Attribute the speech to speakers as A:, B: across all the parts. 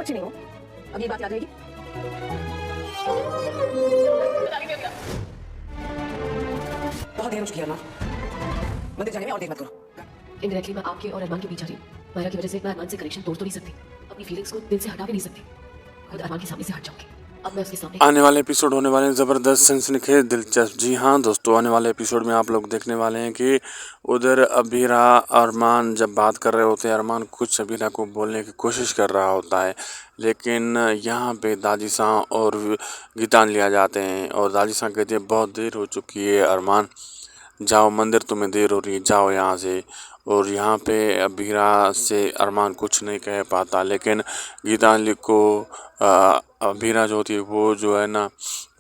A: तुम अच्छी नहीं हो, अब ये बात याद रहेगी। बहुत देर हो चुकी है अरमान, मंदिर जाने में और देर मत करो।
B: इनडायरेक्टली मैं आपके और अरमान के बीच आ रही हूँ। मायरा की वजह से मैं अरमान से कनेक्शन तोड़ तो नहीं सकती, अपनी फीलिंग्स को दिल से हटा भी नहीं सकती। खुद अरमान के सामने से हट जाऊंगी। अब मैं उसके सामने
C: आने वाले एपिसोड होने वाले हैं ज़बरदस्त, सनसनीखेज, दिलचस्प। जी हाँ दोस्तों, आने वाले एपिसोड में आप लोग देखने वाले हैं कि उधर अबीरा अरमान जब बात कर रहे होते हैं, अरमान कुछ अबीरा को बोलने की कोशिश कर रहा होता है, लेकिन यहाँ पे दादी सां और गीतांजलि आ जाते हैं और दादी सां कहती है बहुत देर हो चुकी है अरमान, जाओ मंदिर, तुम्हें देर हो रही है, जाओ यहाँ से। और यहाँ पे अबीरा से अरमान कुछ नहीं कह पाता, लेकिन गीतांजलि को अबीरा जो होती है वो जो है ना,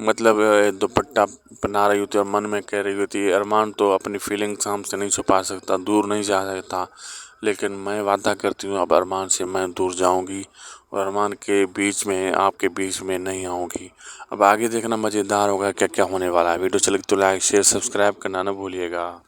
C: मतलब दुपट्टा पहना रही होती है और मन में कह रही होती है अरमान तो अपनी फीलिंग्स हमसे नहीं छुपा सकता, दूर नहीं जा सकता, लेकिन मैं वादा करती हूँ अब अरमान से मैं दूर जाऊँगी और अरमान के बीच में, आपके बीच में नहीं आऊँगी। अब आगे देखना मज़ेदार होगा क्या क्या होने वाला है। वीडियो चले तो लाइक शेयर सब्सक्राइब करना ना भूलिएगा।